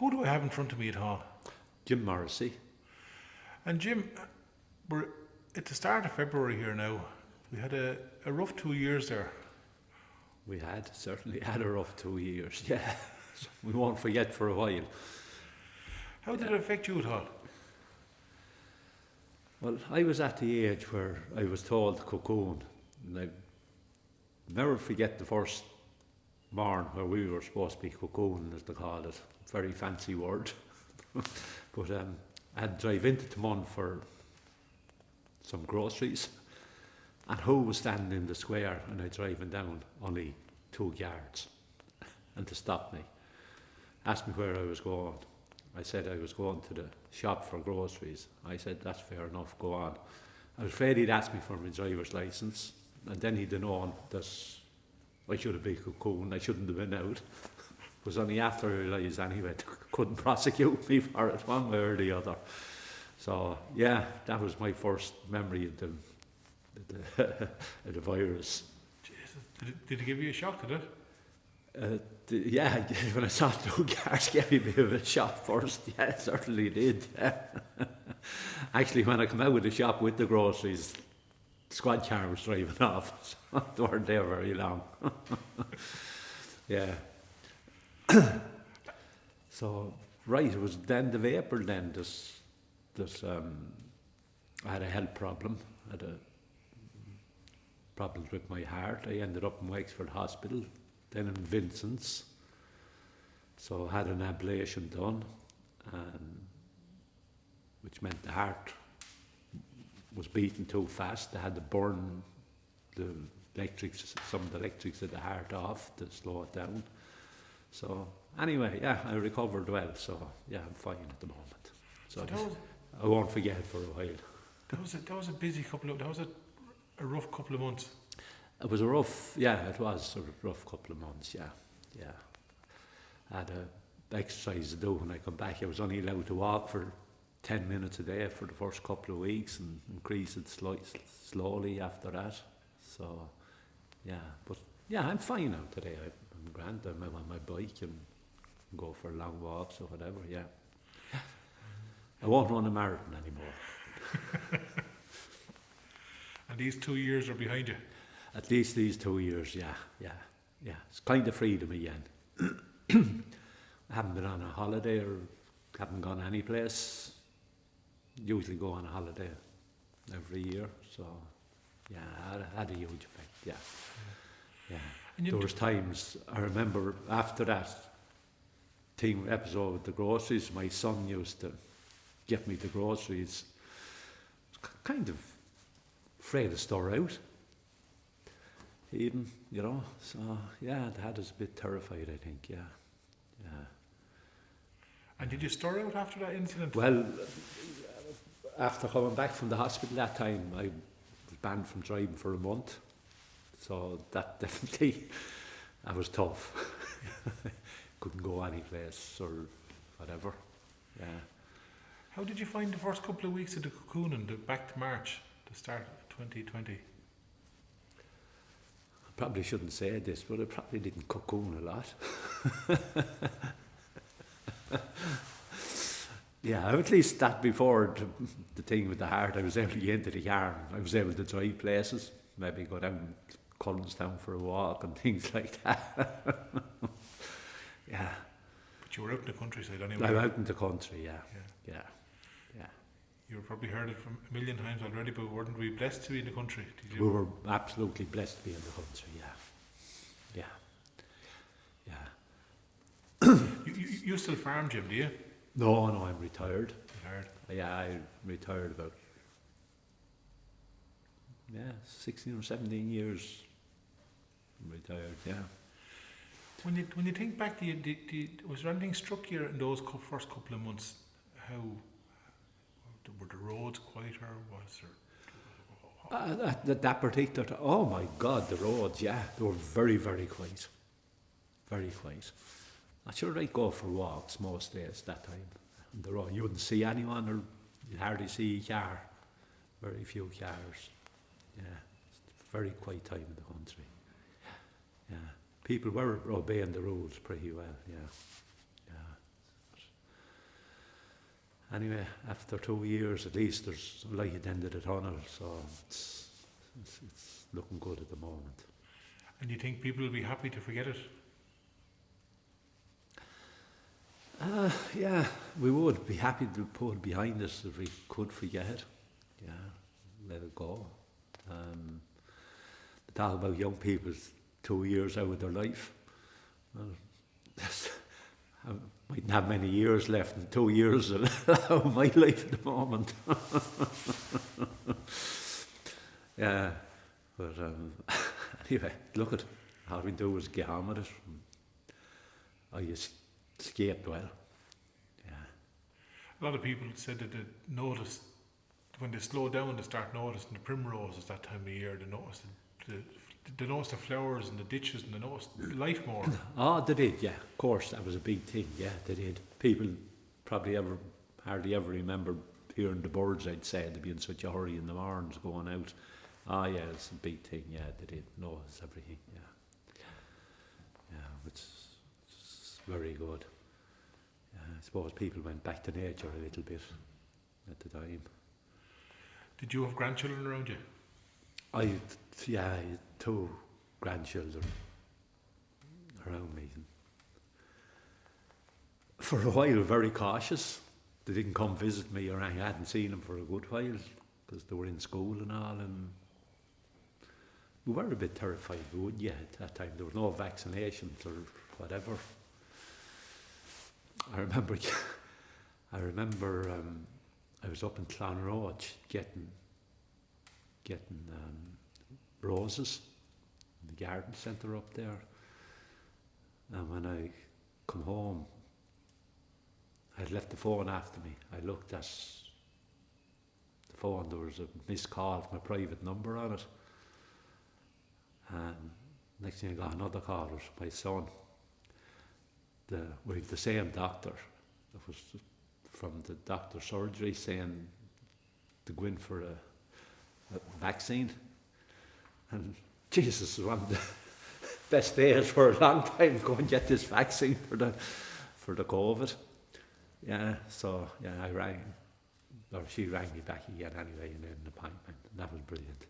Who do I have in front of me at home? Jim Morrissey. And Jim, we're at the start of February here now. We had a rough 2 years there. We certainly had a rough 2 years, yeah. We won't forget for a while. How did it affect you at all? Well, I was at the age where I was told to cocoon. And I never forget the first morn where we were supposed to be cocooning, as they call it. Very fancy word. But I had to drive into Taghmon for some groceries. And who was standing in the square and I driving down only 2 yards? And to stop me, asked me where I was going. I said I was going to the shop for groceries. I said, that's fair enough, go on. I was afraid he'd ask me for my driver's licence, and then he'd have known that I should have been cocooned, I shouldn't have been out. It was only after I realised anyway, they couldn't prosecute me for it one way or the other. So, yeah, that was my first memory of the virus. Jesus. Did it give you a shock, did it? Yeah, when I saw the 2 cars, it gave me a bit of a shock first. Yeah, it certainly did. Actually, when I come out of the shop with the groceries, the squad car was driving off, so they weren't there very long. Yeah. So, right, it was the end of April then. I had a health problem. I had problems with my heart. I ended up in Wexford Hospital, then in Vincent's. So I had an ablation done, which meant the heart was beating too fast. They had to burn some of the electrics of the heart off to slow it down. So anyway, yeah, I recovered well. So yeah, I'm fine at the moment. So I won't forget for a while. That was a busy that was a rough couple of months. It was a rough couple of months, yeah. I had exercise to do when I come back. I was only allowed to walk for 10 minutes a day for the first couple of weeks and increase it slowly after that. So, yeah, but yeah, I'm fine now today. I'm grand. I'm on my bike and go for long walks or whatever, yeah. I won't run a marathon anymore. And these 2 years are behind you? At least these 2 years, yeah. It's kind of freedom again. I haven't been on a holiday or haven't gone any place. Usually go on a holiday every year, so yeah, it had a huge effect, yeah. There was times, I remember after that team episode with the groceries, my son used to get me the groceries. I was kind of afraid to store out. Even, so yeah, the had us a bit terrified, I think, yeah. And did you store out after that incident? Well, after coming back from the hospital that time, I was banned from driving for a month, so that definitely, that was tough. Couldn't go any place or whatever, yeah. How did you find the first couple of weeks of the cocoon and back to March, the start of 2020? I probably shouldn't say this, but I probably didn't cocoon a lot. Yeah, at least that before the thing with the heart, I was able to get into the car. I was able to drive places, maybe go down Collinstown for a walk and things like that. Yeah. But you were out in the countryside anyway. I'm out in the country, yeah. You've probably heard it from a million times already, but weren't we blessed to be in the country? We were absolutely blessed to be in the country, yeah. You still farm, Jim, do you? No, I'm retired. Retired? Yeah, I retired about 16 or 17 years. I'm retired, yeah. When you think back, was there anything struck you in those first couple of months? How were the roads quieter? Was there? That particular time, oh my God, the roads, yeah, they were very, very quiet. Very quiet. I'm sure I'd go for walks most days that time. On the road, you wouldn't see anyone, or you'd hardly see a car. Very few cars. Yeah, it's a very quiet time in the country. Yeah, people were obeying the rules pretty well. Yeah. anyway, after 2 years at least, there's a light at the end of the tunnel, so it's looking good at the moment. And you think people will be happy to forget it? Yeah, we would be happy to put it behind us if we could forget it. Yeah, let it go. The talk about young people's 2 years out of their life. Well, I mightn't have many years left, and 2 years of my life at the moment. Yeah, but anyway, look at all we do is get on with it. I just escaped well. Yeah. A lot of people said that they noticed when they slow down, they start noticing the primroses that time of year. They notice the flowers and the ditches, and they notice life more. Oh, they did, yeah. Of course, that was a big thing. Yeah, they did. People probably hardly ever remember hearing the birds. I'd say they'd be in such a hurry in the mornings going out. Oh, yeah, it's a big thing. Yeah, they did notice everything. Yeah, yeah, it's very good. I suppose people went back to nature a little bit at the time. Did you have grandchildren around you? I had 2 grandchildren around me. For a while, very cautious. They didn't come visit me, or I hadn't seen them for a good while because they were in school and all. And we were a bit terrified, wouldn't you, at that time? There was no vaccinations or whatever. I remember I was up in Clonroach getting roses in the garden centre up there. And when I come home, I'd left the phone after me. I looked at the phone, there was a missed call from a private number on it. And next thing I got another call, it was my son. We have the same doctor. It was from the doctor's surgery saying to go in for a vaccine. And Jesus, it was one of the best days for a long time, go and get this vaccine for the COVID. Yeah, so yeah, I rang, or she rang me back again anyway, and then an appointment, and that was brilliant.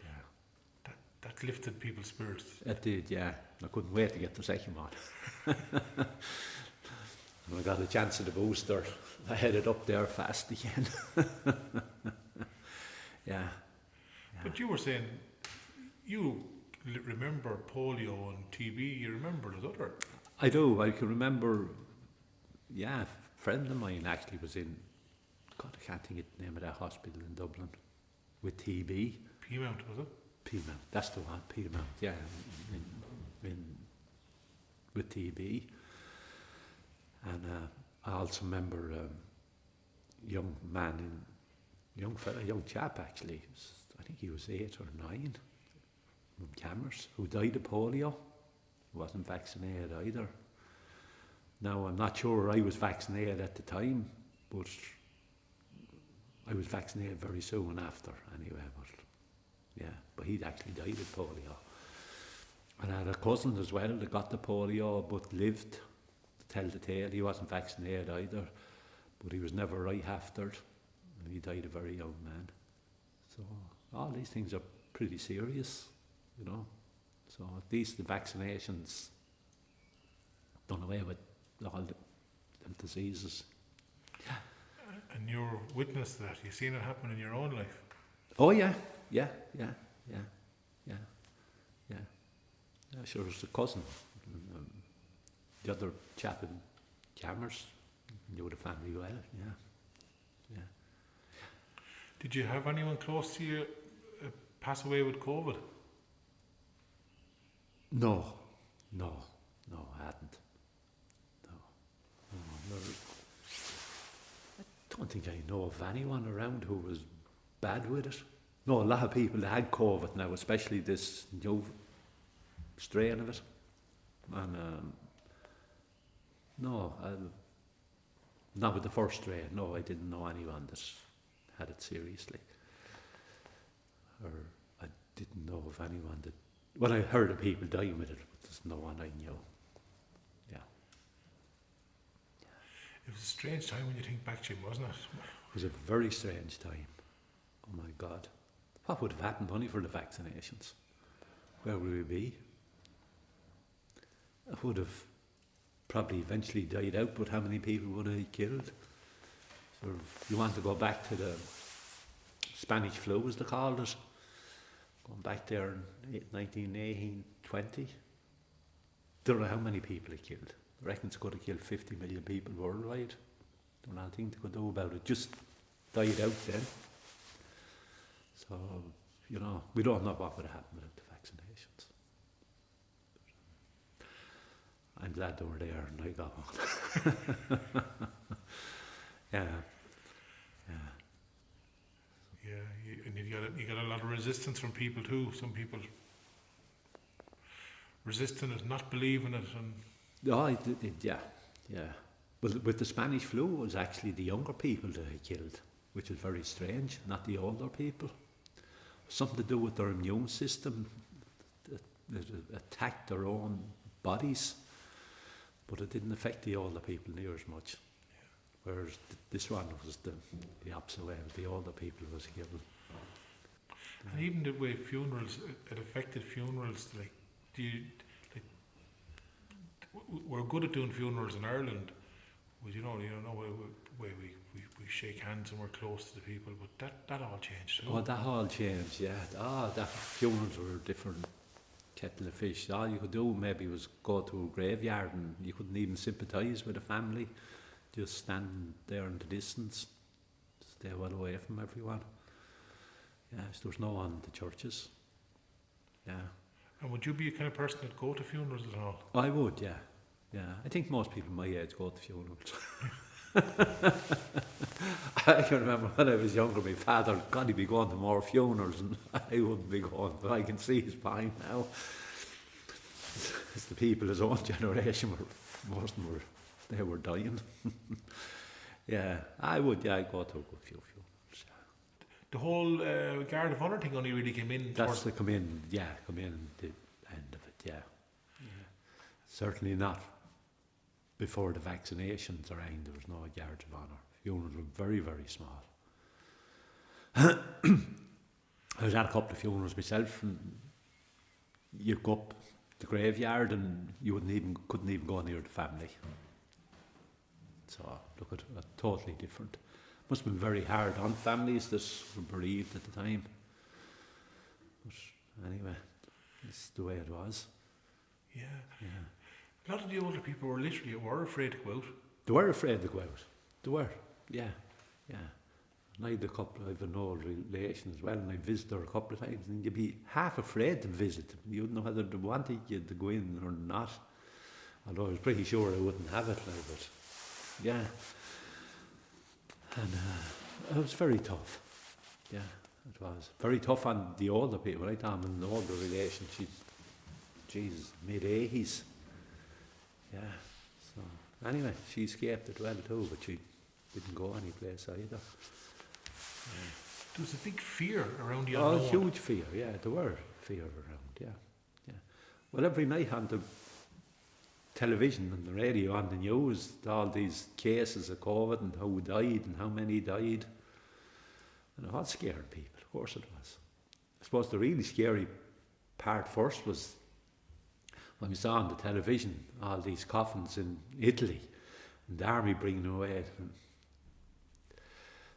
Yeah. That lifted people's spirits. It did, yeah. I couldn't wait to get the second one. When I got a chance of the booster, I headed up there fast again. Yeah. But you were saying, you remember polio and TB, you remember the other? I do, I can remember, yeah, a friend of mine actually was in, God, I can't think of the name of that hospital in Dublin, with TB. Peamount, was it? Peamount, that's the one, Peamount, yeah, with TB. And I also remember young chap actually, I think he was 8 or 9, from Cammers, who died of polio. He wasn't vaccinated either. Now, I'm not sure I was vaccinated at the time, but I was vaccinated very soon after anyway. But he'd actually died of polio. And I had a cousin as well that got the polio but lived to tell the tale. He wasn't vaccinated either, but he was never right after it. And he died a very young man. So all these things are pretty serious, you know. So at least the vaccinations done away with all the diseases. And you're witness to that. You've seen it happen in your own life. Oh yeah. Sure, it was a cousin. The other chap in Cammers knew the family well. Yeah. Did you have anyone close to you pass away with COVID? No, I hadn't. No. I don't think I know of anyone around who was bad with it. No, a lot of people had COVID now, especially this new strain of it. And not with the first strain. No, I didn't know anyone that had it seriously. Or I didn't know of anyone that... Well, I heard of people dying with it, but there's no one I knew. Yeah. It was a strange time when you think back, Jim, wasn't it? It was a very strange time. Oh my God. What would have happened only for the vaccinations? Where would we be? It would have probably eventually died out, but how many people would have it killed? So you want to go back to the Spanish flu, as they called it, going back there in 1918, 20. Don't know how many people it killed. I reckon it's going to kill 50 million people worldwide. Don't know anything they could do about it. Just died out then. So, you know, we don't know what would have happened with the vaccinations. I'm glad they were there and I got one. Yeah. Yeah, and you got a lot of resistance from people too. Some people resisting it, not believing it, and Yeah. Well, with the Spanish flu, it was actually the younger people that it killed, which is very strange, not the older people. Something to do with their immune system that attacked their own bodies, but it didn't affect the older people near as much. Whereas this one was the opposite way. The older people was killed. And even the way funerals, it affected funerals. Like, we're good at doing funerals in Ireland. Well, you know, where we shake hands and we're close to the people. But that all changed too. Oh, that all changed. Yeah. That funerals were a different kettle of fish. All you could do maybe was go to a graveyard, and you couldn't even sympathise with the family. Just stand there in the distance, stay well away from everyone. Yes, there was no one in the churches. Yeah. And would you be a kind of person that go to funerals at all? I would, yeah. Yeah. I think most people my age go to funerals. I can remember when I was younger, my father, God, he'd be going to more funerals, and I wouldn't be going, but I can see his pain now. It's the people his own generation most of them they were dying. Yeah, I would. Yeah, I'd go to a good few funerals. Yeah. The whole Guard of Honour thing only really came in. That's the come in the end of it. Yeah. Certainly not before the vaccinations or anything. There was no Guard of Honour. Funerals were very, very small. I was at a couple of funerals myself, and you go up the graveyard and you couldn't even go near the family. So look at it, totally different. Must have been very hard on families that were bereaved at the time. But anyway, it's the way it was. Yeah. A lot of the older people were afraid to go out. They were afraid to go out. They were, yeah. And I have an old relation as well, and I visited her a couple of times, and you'd be half afraid to visit them. You wouldn't know whether they wanted you to go in or not. Although I was pretty sure I wouldn't have it, but yeah. And it was very tough. Yeah, it was. Very tough on the older people. I thought in an older relation, she's mid-80s. Yeah, so anyway, she escaped it well too, but she didn't go any place either. There was a big fear around the unknown. Oh, huge fear, yeah, there were fear around, yeah. Well, every night on the television and the radio, on the news, all these cases of COVID and who died and how many died. And it was scaring people, of course it was. I suppose the really scary part first was when we saw on the television all these coffins in Italy and the army bringing them away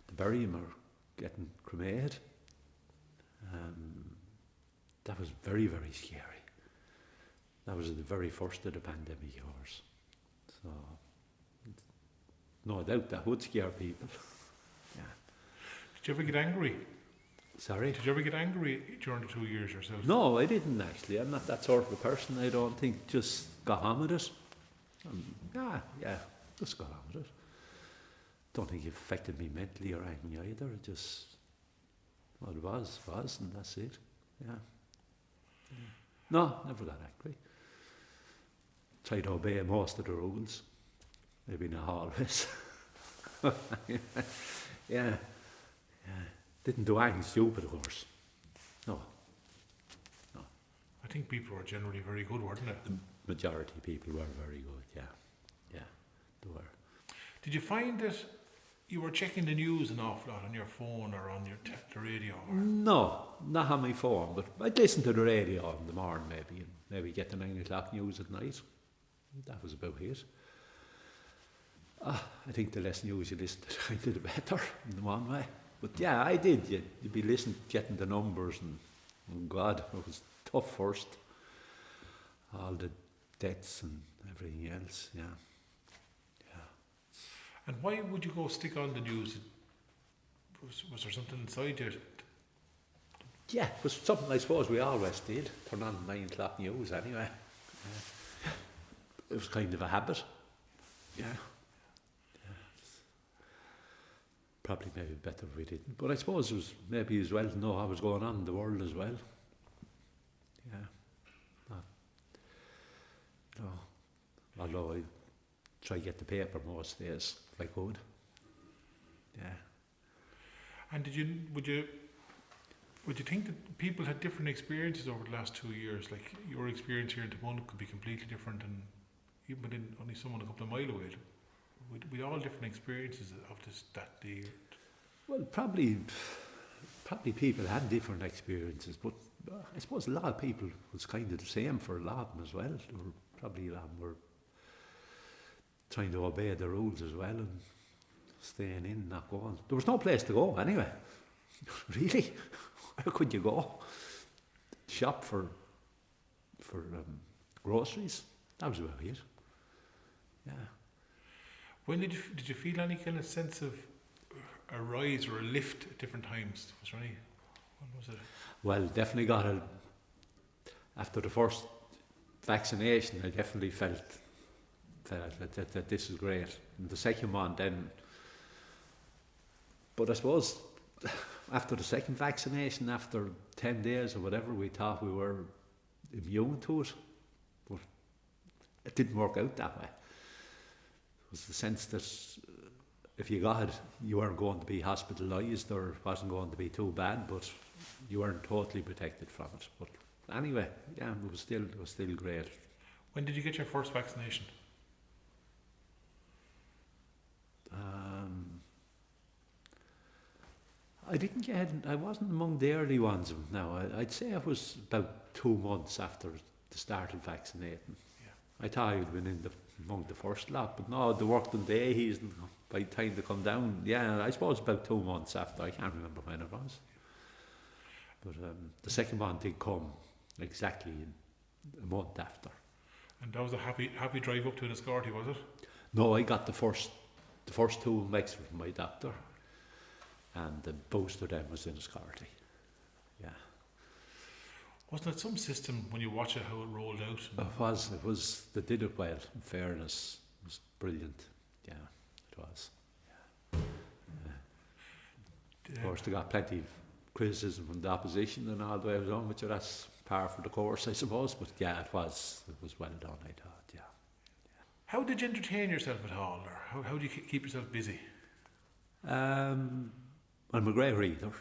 to bury them or getting cremated. That was very, very scary. That was the very first of the pandemic years. So, no doubt that would scare people. Yeah. Did you ever get angry? Sorry? Did you ever get angry during the 2 years yourself? No, I didn't actually. I'm not that sort of a person. I don't think. Just got on with it. Just got on with it. Don't think it affected me mentally or anything either. It just, what it was, and that's it. Yeah. No, never got angry. Tried to obey most of the rules. Maybe not always. Yeah. Didn't do anything stupid, of course. No. I think people were generally very good, weren't they? The majority of people were very good, yeah. They were. Did you find that you were checking the news an awful lot on your phone or on your the radio? Or? No, not on my phone, but I'd listen to the radio in the morning maybe, and maybe get the 9 o'clock news at night. That was about it. I think the less news you listen to, the better in one way. But yeah, I did. You'd be listening, getting the numbers, and oh God, it was tough first. All the deaths and everything else, yeah. And why would you go stick on the news? Was there something inside you? Yeah, it was something I suppose we always did. Turn on 9 o'clock news anyway. It was kind of a habit. Yeah. Probably maybe better if we didn't. But I suppose it was maybe as well to know what was going on in the world as well. Yeah. Although I try to get the paper most days if I could. Yeah. And would you think that people had different experiences over the last 2 years? Like your experience here in Taghmon could be completely different, and even within only someone a couple of miles away. We all different experiences of that day. Well, probably people had different experiences, but I suppose a lot of people was kind of the same for a lot of them as well. There were probably a lot of them were trying to obey the rules as well and staying in, not going. There was no place to go anyway. Really, where could you go? Shop for groceries. That was about it. Yeah. When did you feel any kind of sense of a rise or a lift at different times? Was there any? When was it? Well, definitely got it after the first vaccination. I definitely felt that this is great. And the second one then. But I suppose after the second vaccination, after 10 days or whatever, we thought we were immune to it, but it didn't work out that way. It was the sense that if you got it, you weren't going to be hospitalised or it wasn't going to be too bad, but you weren't totally protected from it. But anyway, yeah, it was still great. When did you get your first vaccination? I wasn't among the early ones now. I'd say it was about 2 months after the start of vaccinating. Yeah. I thought I'd been among the first lot, but no, the worked in days and by the time to come down, yeah, I suppose about 2 months after. I can't remember when it was. But the second one did come exactly a month after. And that was a happy drive up to Enniscorthy, was it? No, I got the first 2 in Wexford from my doctor, and the booster then was in Enniscorthy. Yeah. Wasn't it some system when you watch it how it rolled out? It was. They did it well. In fairness, it was brilliant. Yeah, it was. Yeah. Of course, they got plenty of criticism from the opposition and all the way on, which that's par for the course, I suppose. But yeah, it was well done, I thought. Yeah. How did you entertain yourself at all, or how do you keep yourself busy? I'm a great reader.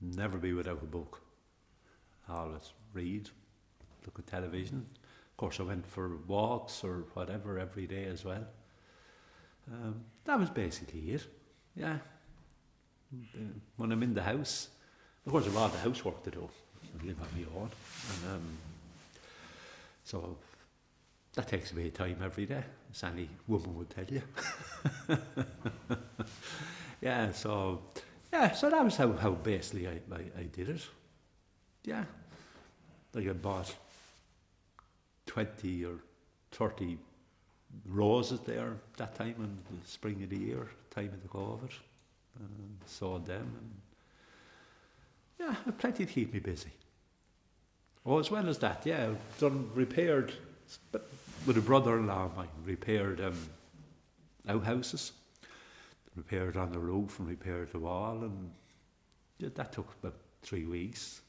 Never be without a book. I always read, look at television. Of course, I went for walks or whatever every day as well. That was basically it. Yeah. When I'm in the house, of course, I have a lot of housework to do. I live on my own, and so that takes away time every day, as any woman would tell you. Yeah, so that was how basically I did it. Yeah, like I bought 20 or 30 roses there that time in the spring of the year, time of the COVID, and sowed them. And yeah, I had plenty to keep me busy. Oh, as well as that, yeah, repaired, with a brother-in-law of mine, repaired outhouses, repaired on the roof and repaired the wall, and yeah, that took about 3 weeks.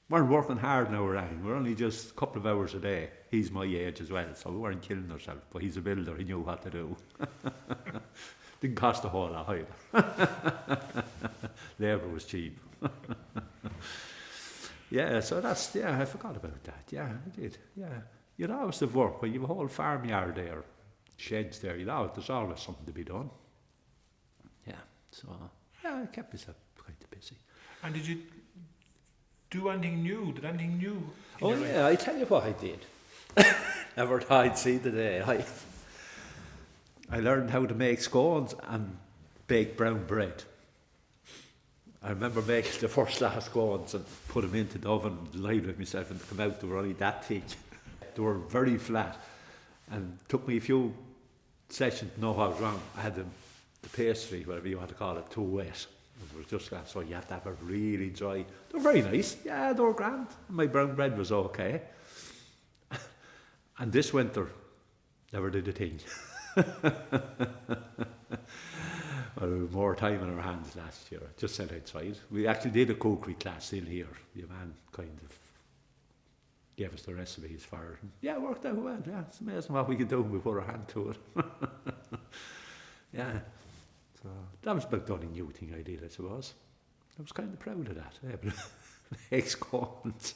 Weren't working hard now or anything, we're only just a couple of hours a day. He's my age as well, so we weren't killing ourselves, but he's a builder, he knew what to do. Didn't cost a whole lot either. Labour was cheap. Yeah, so I forgot about that. Yeah, I did. Yeah, you'd always have work, but you have a whole farmyard there, sheds there, there's always something to be done. Yeah, so I kept myself kind of busy. And did you do anything new? Did anything new? Oh yeah, I tell you what I did. Never thought I'd see the day. I learned how to make scones and bake brown bread. I remember making the first lot of scones and put them into the oven and lied with myself, and to come out they were only that thick. They were very flat, and it took me a few sessions to know what was wrong. I had the pastry, whatever you want to call it, too wet. It was just that, so you have to have it really dry. They were very nice, yeah, they were grand. My brown bread was okay. And this winter, never did a thing. Well, we had more time on our hands last year. Just sat outside. We actually did a cookery class in here. The man kind of gave us the recipes for it. Yeah, it worked out well. Yeah, it's amazing what we can do when we put our hand to it. Yeah. So that was about the only new thing I did, I suppose. I was kind of proud of that. Yeah, but make scones.